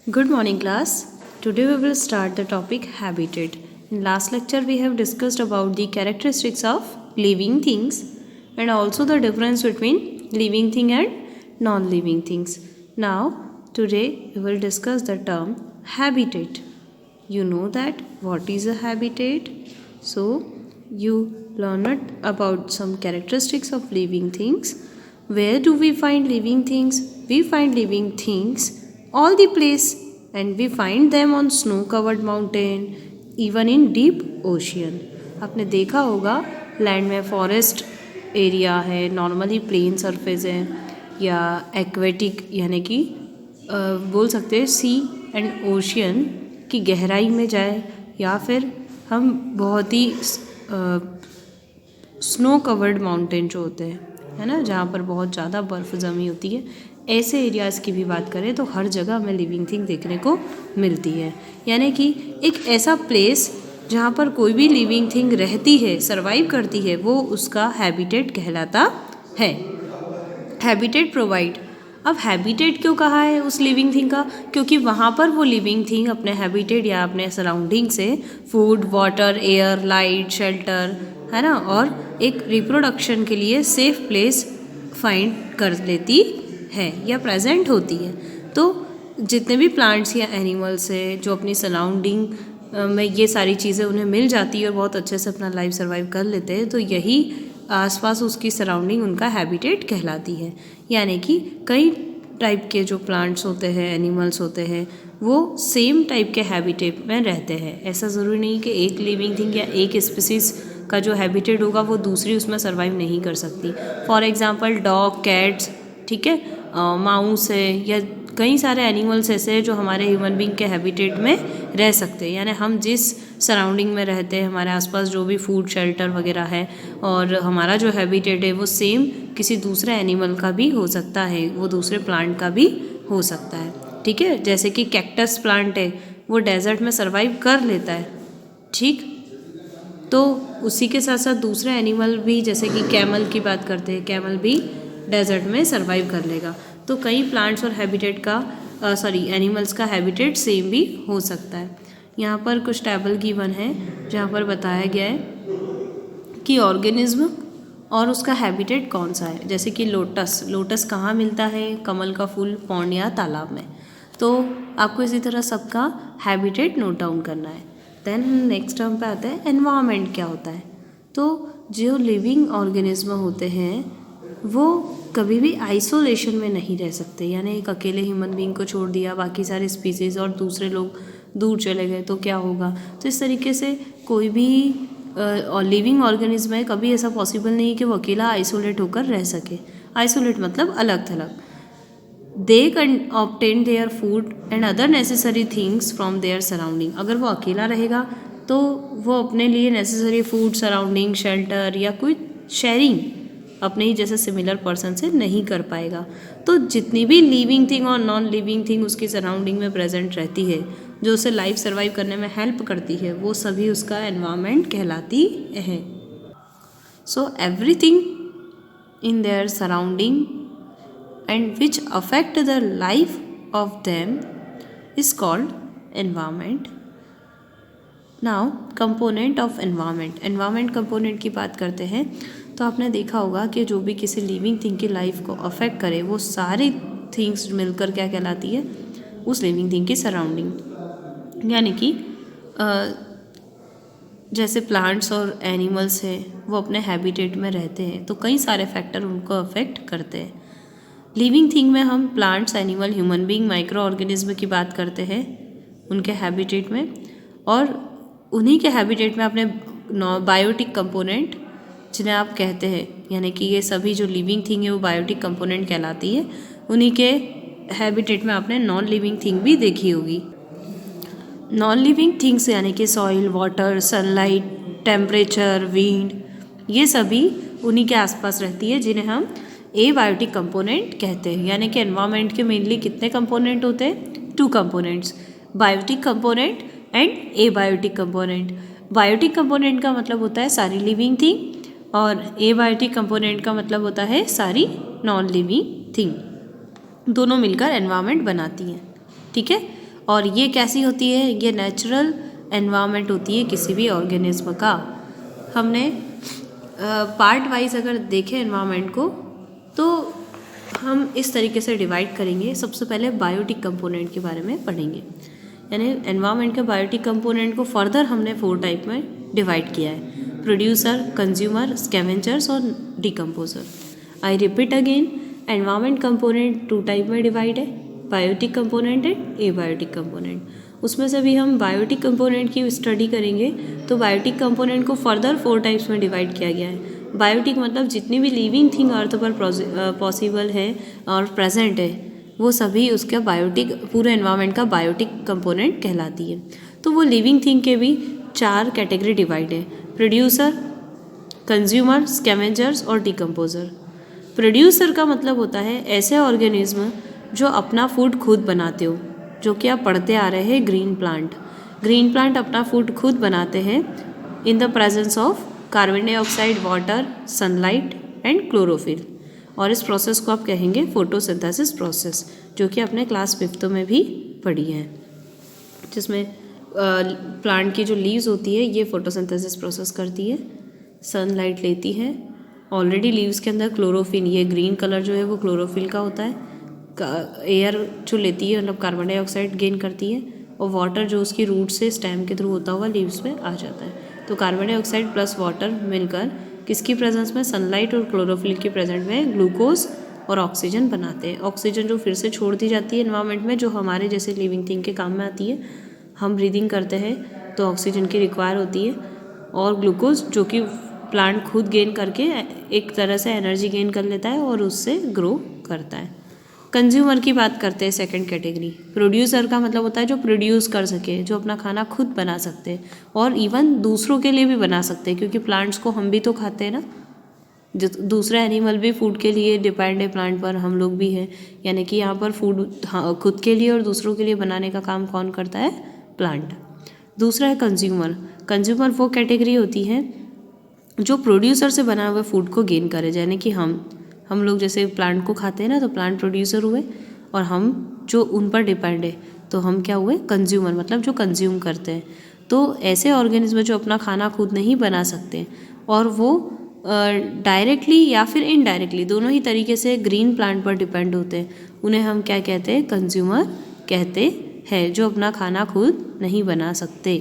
Good morning, class. Today we will start the topic habitat. In last lecture we have discussed about the characteristics of living things and also the difference between living thing and non-living things. Now today we will discuss the term habitat. You know that what is a habitat? So you learned about some characteristics of living things. Where do we find living things? We find living things all the place and we find them on snow covered mountain, even in deep ocean. आपने देखा होगा land में forest area है, normally plane surface है, या aquatic यानी कि बोल सकते हैं सी एंड ओशियन की गहराई में जाए, या फिर हम बहुत ही स्नो कवर्ड माउंटेन जो होते हैं, है ना, जहाँ पर बहुत ज़्यादा बर्फ़ जमी होती है, ऐसे एरियाज़ की भी बात करें तो हर जगह हमें लिविंग थिंग देखने को मिलती है। यानी कि एक ऐसा प्लेस जहाँ पर कोई भी लिविंग थिंग रहती है, सर्वाइव करती है, वो उसका हैबिटेट कहलाता है। Habitat provide. अब हैबिटेट क्यों कहा है उस लिविंग थिंग का? क्योंकि वहाँ पर वो लिविंग थिंग अपने हैबिटेट या अपने सराउंडिंग से food, water, air, light, shelter, है ना, और एक रिप्रोडक्शन के लिए सेफ प्लेस फाइंड कर लेती है या प्रेजेंट होती है। तो जितने भी प्लांट्स या एनिमल्स है जो अपनी सराउंडिंग में ये सारी चीज़ें उन्हें मिल जाती है और बहुत अच्छे से अपना लाइफ सर्वाइव कर लेते हैं, तो यही आसपास उसकी सराउंडिंग उनका हैबिटेट कहलाती है। यानी कि कई टाइप के जो प्लांट्स होते हैं, एनिमल्स होते हैं, वो सेम टाइप के हैबिटेट में रहते हैं। ऐसा ज़रूरी नहीं कि एक लिविंग थिंग या एक स्पीसीज़ का जो हैबिटेट होगा वो दूसरी उसमें सर्वाइव नहीं कर सकती। फॉर एग्जांपल डॉग, कैट्स, ठीक है, माउस है, या कई सारे एनिमल्स ऐसे हैं जो हमारे ह्यूमन बीइंग के हैबिटेट में रह सकते हैं। यानी हम जिस सराउंडिंग में रहते हैं, हमारे आसपास जो भी फूड, शेल्टर वगैरह है, और हमारा जो हैबिटेट है वो सेम किसी दूसरे एनिमल का भी हो सकता है, वो दूसरे प्लांट का भी हो सकता है। ठीक है, जैसे कि कैक्टस प्लांट है, वो डेजर्ट में सर्वाइव कर लेता है, ठीक, तो उसी के साथ साथ दूसरे एनिमल भी, जैसे कि कैमल की बात करते हैं, कैमल भी डेजर्ट में सर्वाइव कर लेगा। तो कई प्लांट्स और हैबिटेट का एनिमल्स का हैबिटेट सेम भी हो सकता है। यहाँ पर कुछ टेबल गिवन है जहाँ पर बताया गया है कि ऑर्गेनिज्म और उसका हैबिटेट कौन सा है। जैसे कि लोटस कहाँ मिलता है? कमल का फूल पौंड या तालाब में। तो आपको इसी तरह सबका हैबिटेट नोट डाउन करना है। देन नेक्स्ट टर्म पे आता है एनवायरनमेंट क्या होता है। तो जो लिविंग ऑर्गेनिज्म होते हैं वो कभी भी आइसोलेशन में नहीं रह सकते। यानी एक अकेले ह्यूमन बीइंग को छोड़ दिया, बाकी सारे स्पीसीज़ और दूसरे लोग दूर चले गए तो क्या होगा। तो इस तरीके से कोई भी लिविंग ऑर्गेनिज्म है, कभी ऐसा पॉसिबल नहीं है कि वो अकेला आइसोलेट होकर रह सके। आइसोलेट मतलब अलग थलग। They can obtain their food and other necessary things from their surrounding. अगर वो अकेला रहेगा तो वो अपने लिए नेसेसरी फूड, सराउंडिंग, शेल्टर या कोई शेयरिंग अपने ही जैसे सिमिलर पर्सन से नहीं कर पाएगा। तो जितनी भी लिविंग थिंग और नॉन लिविंग थिंग उसकी सराउंडिंग में प्रेजेंट रहती है, जो उसे लाइफ सर्वाइव करने में हेल्प करती है, वो सभी उसका एनवायरनमेंट कहलाती है। So everything in their surrounding and which affect the life of them is called environment. Now component of environment. environment component की बात करते हैं तो आपने देखा होगा कि जो भी किसी लिविंग थिंग की लाइफ को अफेक्ट करे वो सारी थिंग्स मिलकर क्या कहलाती है? उस लिविंग थिंग की सराउंडिंग। यानी कि जैसे प्लांट्स और एनिमल्स हैं वो अपने हैबिटेट में रहते हैं, तो कई सारे फैक्टर उनको अफेक्ट करते हैं। लिविंग थिंग में हम plants, animal, human being, micro organism की बात करते हैं उनके हैबिटेट में, और उन्हीं के हैबिटेट में अपने बायोटिक कंपोनेंट जिन्हें आप कहते हैं, यानी कि ये सभी जो लिविंग थिंग है वो बायोटिक कंपोनेंट कहलाती है। उन्हीं के हैबिटेट में आपने नॉन लिविंग थिंग भी देखी होगी। नॉन लिविंग थिंग्स यानी कि soil, water, sunlight, temperature, wind, ये सभी उन्हीं के आसपास रहती है, जिन्हें हम एबायोटिक कंपोनेंट कहते हैं। यानी कि एनवायरनमेंट के मेनली कितने कंपोनेंट होते हैं? 2 components, biotic component and abiotic component. Biotic component का मतलब होता है सारी लिविंग थिंग, और एबायोटिक कंपोनेंट का मतलब होता है सारी नॉन लिविंग थिंग। दोनों मिलकर एनवायरनमेंट बनाती हैं, ठीक है। और ये कैसी होती है, ये नेचुरल एनवायरनमेंट होती है किसी भी ऑर्गेनिज्म का। हमने पार्ट वाइज अगर देखें एनवायरनमेंट को तो हम इस तरीके से डिवाइड करेंगे। सबसे पहले बायोटिक कंपोनेंट के बारे में पढ़ेंगे, यानी एनवायरनमेंट के बायोटिक कंपोनेंट को फर्दर हमने 4 टाइप में डिवाइड किया है, प्रोड्यूसर, कंज्यूमर, स्कैवेंजर्स और decomposer. I repeat again, environment component 2 type में डिवाइड है, biotic component and abiotic component. उसमें से भी हम बायोटिक कंपोनेंट की स्टडी करेंगे तो बायोटिक कंपोनेंट को फर्दर 4 टाइप्स में डिवाइड किया गया है। बायोटिक मतलब जितनी भी लिविंग थिंग अर्थ पर पॉसिबल है और प्रेजेंट है वो सभी उसका बायोटिक, पूरे एनवायरनमेंट का बायोटिक कंपोनेंट कहलाती है। तो वो लिविंग थिंग के भी 4 कैटेगरी डिवाइड है, प्रोड्यूसर, कंज्यूमर, स्कैवेंजर्स और डिकम्पोजर। प्रोड्यूसर का मतलब होता है ऐसे ऑर्गेनिज्म जो अपना फूड खुद बनाते हो, जो कि आप पढ़ते आ रहे हैं ग्रीन प्लांट। ग्रीन प्लांट अपना फूड खुद बनाते हैं in the presence of carbon dioxide, water, sunlight and chlorophyll, और इस प्रोसेस को आप कहेंगे फोटोसिंथेसिस प्रोसेस, जो कि आपने क्लास 5th में भी पढ़ी है, जिसमें प्लांट की जो लीव्स होती है ये फोटोसिंथेसिस प्रोसेस करती है, सनलाइट लेती है। ऑलरेडी लीव्स के अंदर क्लोरोफिल, ये ग्रीन कलर जो है वो क्लोरोफिल का होता है। एयर जो लेती है मतलब कार्बन डाइऑक्साइड गेन करती है, और वाटर जो उसकी रूट से स्टेम के थ्रू होता हुआ लीव्स में आ जाता है। तो कार्बन डाइऑक्साइड प्लस वाटर मिलकर किसकी प्रेजेंस में, सनलाइट और क्लोरोफिल की प्रेजेंट में ग्लूकोज और ऑक्सीजन बनाते हैं। ऑक्सीजन जो फिर से छोड़ दी जाती है एनवायरनमेंट में, जो हमारे जैसे लिविंग थिंग के काम में आती है। हम ब्रीदिंग करते हैं तो ऑक्सीजन की रिक्वायर होती है, और ग्लूकोज जो कि प्लांट खुद गेन करके एक तरह से एनर्जी गेन कर लेता है और उससे ग्रो करता है। कंज्यूमर की बात करते हैं, सेकंड कैटेगरी। प्रोड्यूसर का मतलब होता है जो प्रोड्यूस कर सके, जो अपना खाना खुद बना सकते हैं और इवन दूसरों के लिए भी बना सकते हैं, क्योंकि प्लांट्स को हम भी तो खाते हैं ना, जो दूसरे एनिमल भी फूड के लिए डिपेंड है प्लांट पर, हम लोग भी हैं। यानी कि यहाँ पर फूड खुद के लिए और दूसरों के लिए बनाने का काम कौन करता है, प्लांट। दूसरा है कंज्यूमर। कंज्यूमर वो कैटेगरी होती है जो प्रोड्यूसर से बना हुए फूड को गेन करे, यानी कि हम लोग जैसे प्लांट को खाते हैं ना, तो प्लांट प्रोड्यूसर हुए, और हम जो उन पर डिपेंड है तो हम क्या हुए, कंज्यूमर, मतलब जो कंज्यूम करते हैं। तो ऐसे ऑर्गेनिज्म जो अपना खाना खुद नहीं बना सकते और वो डायरेक्टली या फिर इनडायरेक्टली दोनों ही तरीके से ग्रीन प्लांट पर डिपेंड होते हैं, उन्हें हम क्या कहते हैं, कंज्यूमर कहते हैं, जो अपना खाना खुद नहीं बना सकते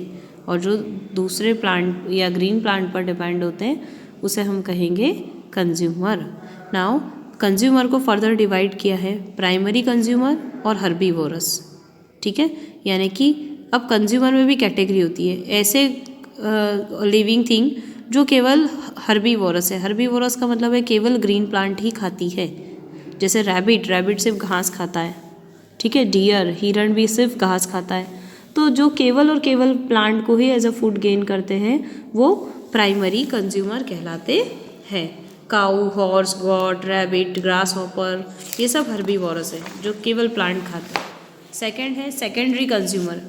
और जो दूसरे प्लांट या ग्रीन प्लांट पर डिपेंड होते हैं उसे हम कहेंगे कंज्यूमर। नाउ कंज्यूमर को फर्दर डिवाइड किया है, प्राइमरी कंज्यूमर और हर्बीवोरस। ठीक है, यानी कि अब कंज्यूमर में भी कैटेगरी होती है, ऐसे लिविंग थिंग जो केवल हर्बीवोरस है। हर्बीवोरस का मतलब है केवल ग्रीन प्लांट ही खाती है, जैसे रैबिट सिर्फ घास खाता है। ठीक है, डियर, हिरण भी सिर्फ घास खाता है। तो जो केवल और केवल प्लांट को ही एज अ फूड गेन करते हैं वो प्राइमरी कंज्यूमर कहलाते हैं। Cow, horse, goat, rabbit, grasshopper, ये सब हर्बीवोरस है जो केवल प्लांट खाते हैं। सेकंड है सेकेंडरी कंज्यूमर।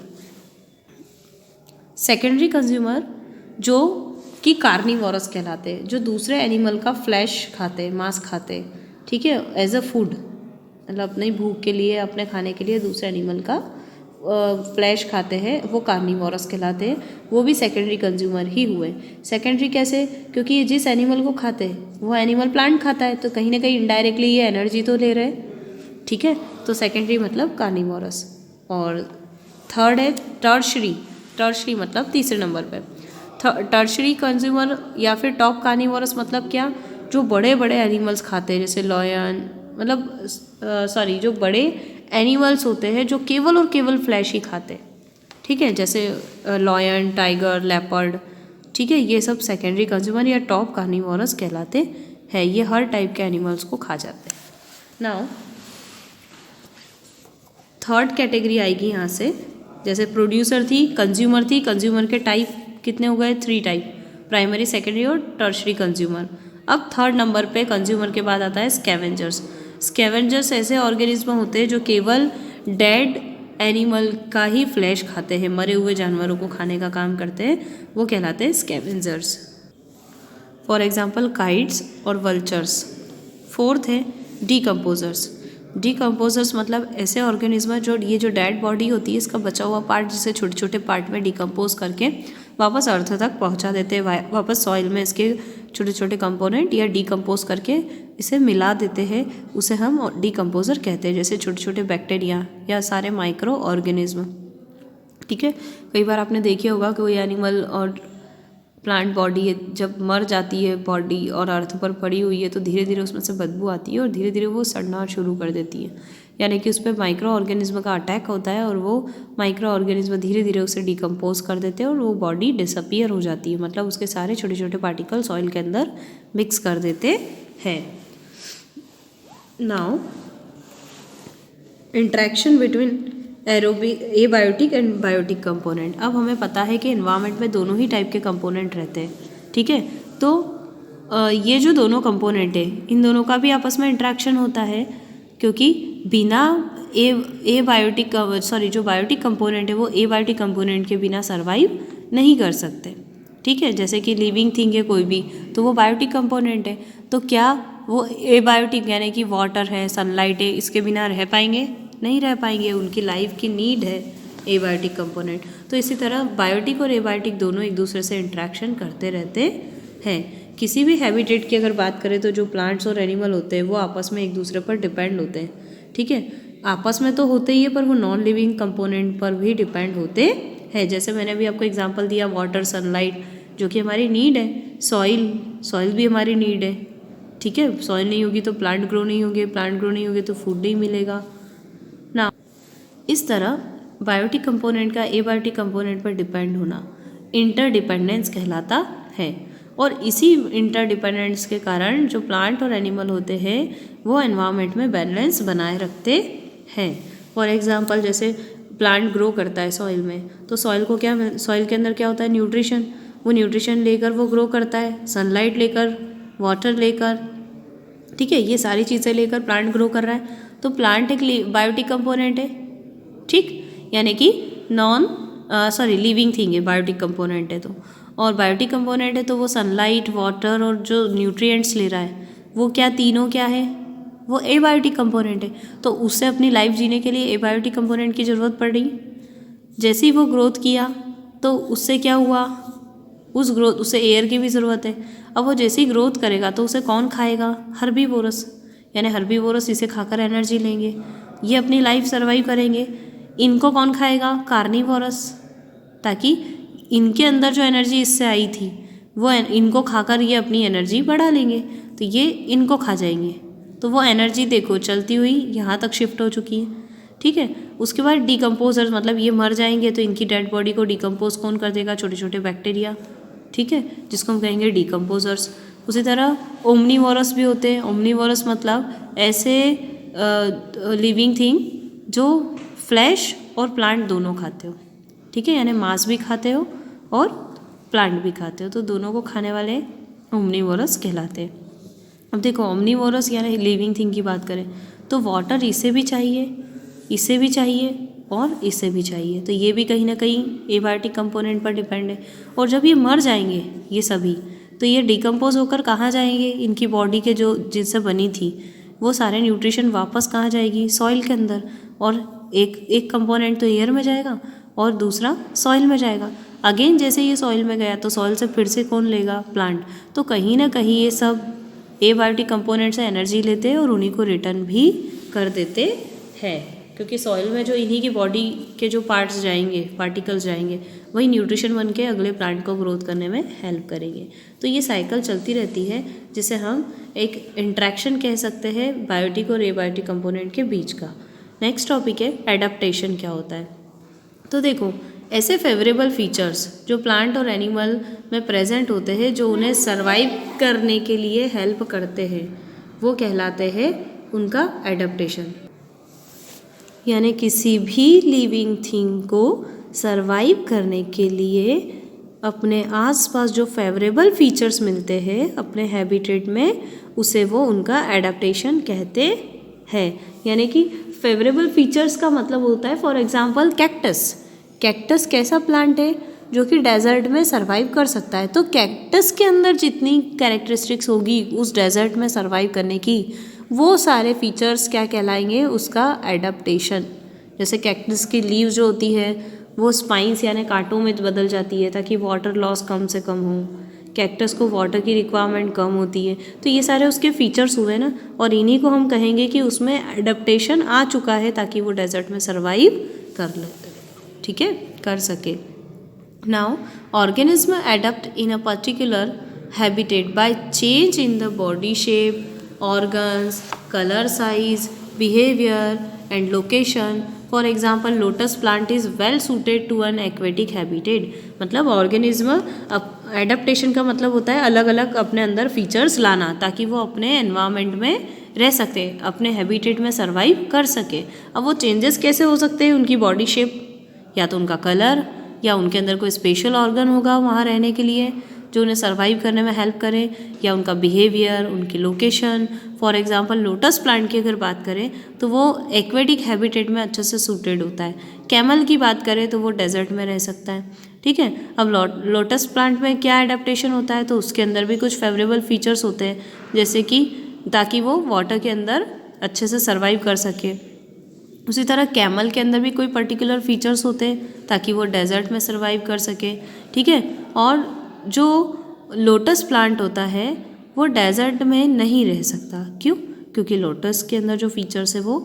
सेकेंडरी कंज्यूमर जो कि कार्निवोरस कहलाते हैं, जो दूसरे एनिमल का फ्लैश खाते हैं, मांस खाते हैं। ठीक है, एज अ फूड, मतलब अपनी भूख के लिए, अपने खाने के लिए दूसरे एनिमल का फ्लैश खाते हैं, वो कार्निवोरस कहलाते हैं। वो भी सेकेंडरी कंज्यूमर ही हुए। सेकेंडरी कैसे, क्योंकि ये जिस एनिमल को खाते हैं वो एनिमल प्लांट खाता है, तो कहीं ना कहीं इनडायरेक्टली ये एनर्जी तो ले रहे। ठीक है, तो सेकेंडरी मतलब कार्निवोरस। और थर्ड है टर्शरी। टर्शरी मतलब तीसरे नंबर पे। टर्शरी कंज्यूमर या फिर टॉप कार्निवोरस मतलब क्या, जो बड़े बड़े एनिमल्स खाते हैं, जैसे लॉयन, मतलब जो बड़े एनिमल्स होते हैं जो केवल और केवल फ्लैश ही खाते हैं। ठीक है, जैसे लॉयन, टाइगर, लेपर्ड। ठीक है, ये सब सेकेंडरी कंज्यूमर या टॉप कार्निवोरस कहलाते हैं। ये हर टाइप के एनिमल्स को खा जाते हैं। नाउ थर्ड कैटेगरी आएगी यहाँ से, जैसे प्रोड्यूसर थी, कंज्यूमर के टाइप कितने हो गए, 3 टाइप, प्राइमरी, सेकेंडरी और टर्शरी कंज्यूमर। अब थर्ड नंबर पे कंज्यूमर के बाद आता है स्कैवेंजर्स। स्कैवेंजर्स ऐसे ऑर्गेनिज्म होते हैं जो केवल डेड एनिमल का ही फ्लैश खाते हैं, मरे हुए जानवरों को खाने का काम करते हैं, वो कहलाते हैं स्कैवेंजर्स। फॉर एग्जाम्पल काइट्स और वल्चर्स। फोर्थ है डिकम्पोजर्स। डिकम्पोजर्स मतलब ऐसे ऑर्गेनिज्म जो ये जो डेड बॉडी होती है इसका बचा हुआ पार्ट जिसे छोटे छोटे पार्ट में डिकम्पोज करके वापस अर्थ तक पहुंचा देते हैं, वापस सॉइल में इसके छोटे छोटे कंपोनेंट या डिकम्पोज करके इसे मिला देते हैं, उसे हम डिकम्पोजर कहते हैं। जैसे छोटे छोटे बैक्टीरिया या सारे माइक्रो ऑर्गेनिज्म, ठीक है। कई बार आपने देखा होगा कोई एनिमल और प्लांट बॉडी जब मर जाती है बॉडी और अर्थ पर पड़ी हुई है तो धीरे धीरे उसमें से बदबू आती है और धीरे धीरे वो सड़ना शुरू कर देती है, यानी कि उस पर माइक्रो ऑर्गेनिज्म का अटैक होता है और वो माइक्रो ऑर्गेनिज्म धीरे धीरे उसे डिकम्पोज कर देते हैं और वो बॉडी डिसअपियर हो जाती है, मतलब उसके सारे छोटे छोटे पार्टिकल सॉइल के अंदर मिक्स कर देते हैं। Now interaction between abiotic and biotic component. अब हमें पता है कि एनवायरनमेंट में दोनों ही टाइप के कंपोनेंट रहते हैं, ठीक है। तो ये जो दोनों कंपोनेंट है इन दोनों का भी आपस में इंट्रैक्शन होता है, क्योंकि बिना जो बायोटिक कंपोनेंट है वो एबायोटिक कंपोनेंट के बिना सर्वाइव नहीं कर सकते, ठीक है। जैसे कि लिविंग थिंग है कोई भी तो वो बायोटिक कंपोनेंट है, तो क्या वो एबायोटिक यानी कि वाटर है, सनलाइट है, इसके बिना रह पाएंगे? नहीं रह पाएंगे, उनकी लाइफ की नीड है एबायोटिक कंपोनेंट। तो इसी तरह बायोटिक और एबायोटिक दोनों एक दूसरे से इंट्रैक्शन करते रहते हैं। किसी भी हैबिटेट की अगर बात करें तो जो प्लांट्स और एनिमल होते हैं वो आपस में एक दूसरे पर डिपेंड होते हैं, ठीक है। आपस में तो होते ही है पर वो नॉन लिविंग कंपोनेंट पर भी डिपेंड होते हैं। जैसे मैंने अभी आपको एग्जांपल दिया वाटर, सनलाइट जो कि हमारी नीड है, सॉइल भी हमारी नीड है, ठीक है। सॉइल नहीं होगी तो प्लांट ग्रो नहीं होंगे, प्लांट ग्रो नहीं होंगे तो फूड नहीं मिलेगा ना। इस तरह बायोटिक कंपोनेंट का एबायोटिक कंपोनेंट पर डिपेंड होना इंटरडिपेंडेंस कहलाता है, और इसी इंटरडिपेंडेंस के कारण जो प्लांट और एनिमल होते हैं वो एनवायरनमेंट में बैलेंस बनाए रखते हैं। फॉर एग्जांपल जैसे प्लांट ग्रो करता है सॉइल में, तो सॉइल के अंदर क्या होता है? न्यूट्रिशन। वो न्यूट्रिशन लेकर वो ग्रो करता है, सनलाइट लेकर, वाटर लेकर, ठीक है। ये सारी चीज़ें लेकर प्लांट ग्रो कर रहा है, तो प्लांट एक बायोटिक कंपोनेंट है, ठीक, यानी कि लिविंग थिंग है, बायोटिक कंपोनेंट है तो। और बायोटिक कंपोनेंट है तो वो सनलाइट, वाटर और जो न्यूट्रिएंट्स ले रहा है वो तीनों क्या है? वो एबायोटिक कंपोनेंट है। तो उससे अपनी लाइफ जीने के लिए एबायोटिक कंपोनेंट की ज़रूरत पड़ रही। जैसे ही वो ग्रोथ किया तो उससे क्या हुआ? उससे एयर की भी ज़रूरत है। अब वो जैसे ही ग्रोथ करेगा तो उसे कौन खाएगा? हर्बीवोरस, यानी हर्बीवोरस इसे खाकर एनर्जी लेंगे, ये अपनी लाइफ सर्वाइव करेंगे। इनको कौन खाएगा? कार्निवोरस, ताकि इनके अंदर जो एनर्जी इससे आई थी वो इनको खाकर ये अपनी एनर्जी बढ़ा लेंगे, तो ये इनको खा जाएंगे। तो वो एनर्जी देखो चलती हुई यहाँ तक शिफ्ट हो चुकी है, ठीक है। उसके बाद डिकम्पोजर, मतलब ये मर जाएंगे तो इनकी डेड बॉडी को डिकम्पोज कौन कर देगा? छोटे छोटे बैक्टीरिया, ठीक है, जिसको हम कहेंगे डिकम्पोजर्स। उसी तरह ओमनीवोरस भी होते हैं। ओमनीवोरस मतलब ऐसे लिविंग थिंग जो फ्लैश और प्लांट दोनों खाते हो, ठीक है, यानी मांस भी खाते हो और प्लांट भी खाते हो, तो दोनों को खाने वाले ओमनीवोरस कहलाते हैं। अब देखो ओमनीवोरस यानी लिविंग थिंग की बात करें तो वाटर इसे भी चाहिए, इसे भी चाहिए और इसे भी चाहिए, तो ये भी कहीं ना कहीं एबायोटिक कंपोनेंट पर डिपेंड है। और जब ये मर जाएंगे ये सभी, तो ये डिकम्पोज होकर कहाँ जाएंगे? इनकी बॉडी के जो जिनसे बनी थी वो सारे न्यूट्रिशन वापस कहाँ जाएगी? सॉइल के अंदर। और एक कंपोनेंट तो एयर में जाएगा और दूसरा सॉइल में जाएगा। अगेन जैसे ये सॉइल में गया तो सॉइल से फिर से कौन लेगा? प्लांट। तो कहीं ना कहीं ये सब एबायोटिक कंपोनेंट से एनर्जी लेते हैं और उन्हीं को रिटर्न भी कर देते हैं, क्योंकि सॉइल में जो इन्हीं की बॉडी के जो पार्ट्स जाएंगे, पार्टिकल्स जाएंगे, वही न्यूट्रिशन बन के अगले प्लांट को ग्रोथ करने में हेल्प करेंगे। तो ये साइकिल चलती रहती है, जिसे हम एक इंट्रैक्शन कह सकते हैं बायोटिक और एबायोटिक कंपोनेंट के बीच का। नेक्स्ट टॉपिक है एडाप्टेशन क्या होता है। तो देखो ऐसे फेवरेबल फीचर्स जो प्लांट और एनिमल में प्रेजेंट होते हैं जो उन्हें सरवाइव करने के लिए हेल्प करते हैं वो कहलाते हैं उनका एडाप्टेशन। यानी किसी भी लिविंग थिंग को सरवाइव करने के लिए अपने आसपास जो फेवरेबल फीचर्स मिलते हैं अपने हैबिटेट में, उसे वो उनका एडाप्टेशन कहते हैं। यानी कि फेवरेबल फीचर्स का मतलब होता है फॉर एग्जांपल कैक्टस कैसा प्लांट है जो कि डेजर्ट में सरवाइव कर सकता है, तो कैक्टस के अंदर जितनी कैरेक्टरिस्टिक्स होगी उस डेजर्ट में सरवाइव करने की वो सारे फीचर्स क्या कहलाएंगे, उसका एडाप्टेशन। जैसे कैक्टस की लीव जो होती है वो स्पाइंस यानी कांटों में बदल जाती है ताकि वाटर लॉस कम से कम हो, कैक्टस को वाटर की रिक्वायरमेंट कम होती है। तो ये सारे उसके फीचर्स हुए ना, और इन्हीं को हम कहेंगे कि उसमें एडप्टेशन आ चुका है ताकि वो डेजर्ट में सर्वाइव कर ले, ठीक है, कर सके। Now organism adapt in a particular habitat by change in the body shape, organs, color, size, behavior and location. For example, lotus plant is well suited to an aquatic habitat. मतलब organism adaptation का मतलब होता है अलग अलग अपने अंदर features लाना ताकि वो अपने एनवायरनमेंट में रह सके, अपने हैबिटेट में सर्वाइव कर सके। अब वो चेंजेस कैसे हो सकते हैं, उनकी बॉडी शेप, या तो उनका कलर, या उनके अंदर कोई स्पेशल ऑर्गन होगा वहाँ रहने के लिए जो उन्हें सर्वाइव करने में हेल्प करे, या उनका बिहेवियर, उनकी location. For example lotus plant की अगर बात करें तो वो एक्वेटिक हैबिटेट में अच्छे से सूटेड होता है। कैमल की बात करें तो वो डेजर्ट में रह सकता है, ठीक है। अब लोटस प्लांट में क्या एडेप्टेशन होता है, तो उसके अंदर भी कुछ फेवरेबल फीचर्स होते हैं, जैसे कि ताकि वो वाटर के अंदर अच्छे से सर्वाइव कर सके। उसी तरह कैमल के अंदर भी कोई पर्टिकुलर फीचर्स होते हैं ताकि वो डेजर्ट में सर्वाइव कर सके, ठीक है। और जो लोटस प्लांट होता है वो डेजर्ट में नहीं रह सकता, क्यों? क्योंकि लोटस के अंदर जो फीचर्स है वो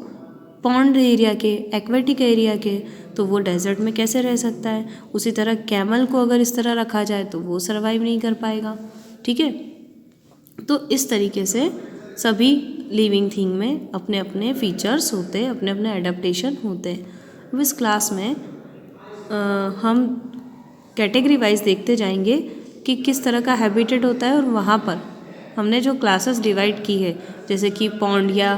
पॉन्ड एरिया के, एक्वेटिक एरिया के, तो वो डेजर्ट में कैसे रह सकता है। उसी तरह कैमल को अगर इस तरह रखा जाए तो वो सर्वाइव नहीं कर पाएगा, ठीक है। तो इस तरीके से सभी लिविंग थिंग में अपने अपने फीचर्स होते हैं, अपने अपने एडेप्टेशन होते हैं। अब इस क्लास में हम कैटेगरी वाइज देखते जाएंगे कि किस तरह का हैबिटेट होता है, और वहाँ पर हमने जो क्लासेस डिवाइड की है, जैसे कि पॉन्ड या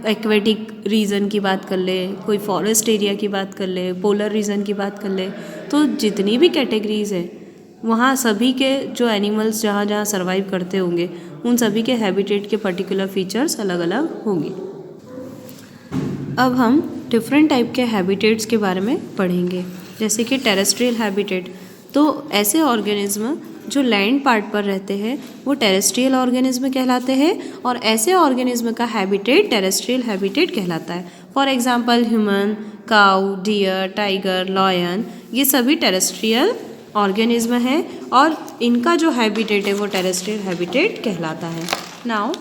एक्वेटिक रीजन की बात कर ले, कोई फॉरेस्ट एरिया की बात कर ले, पोलर रीजन की बात कर ले, तो जितनी भी कैटेगरीज है वहाँ सभी के जो एनिमल्स जहाँ जहाँ सर्वाइव करते होंगे उन सभी के हैबिटेट के पर्टिकुलर फीचर्स अलग अलग होंगे। अब हम डिफरेंट टाइप के हैबिटेट्स के बारे में पढ़ेंगे, जैसे कि टेरेस्ट्रियल हैबिटेट। तो ऐसे ऑर्गेनिज्म जो लैंड पार्ट पर रहते हैं वो टेरेस्ट्रियल ऑर्गेनिज्म कहलाते हैं, और ऐसे ऑर्गेनिज्म का हैबिटेट टेरेस्ट्रियल हैबिटेट कहलाता है। For example human, cow, deer, tiger, lion, ये सभी टेरेस्ट्रियल ऑर्गेनिज्म है और इनका जो हैबिटेट है वो टेरेस्ट्रियल हैबिटेट कहलाता है। नाउ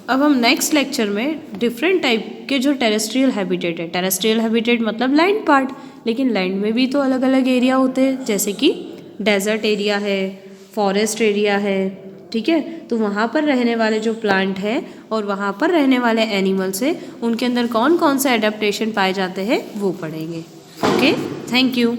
अब हम नेक्स्ट लेक्चर में डिफरेंट टाइप के जो टेरेस्ट्रियल हैबिटेट है, टेरेस्ट्रियल हैबिटेट मतलब लैंड पार्ट, लेकिन लैंड में भी तो अलग अलग एरिया होते हैं, जैसे कि डेजर्ट एरिया है, फॉरेस्ट एरिया है, ठीक है। तो वहाँ पर रहने वाले जो प्लांट है और वहाँ पर रहने वाले एनिमल्स है, उनके अंदर कौन कौन से एडेप्टेशन पाए जाते हैं वो पढ़ेंगे। Okay, thank you.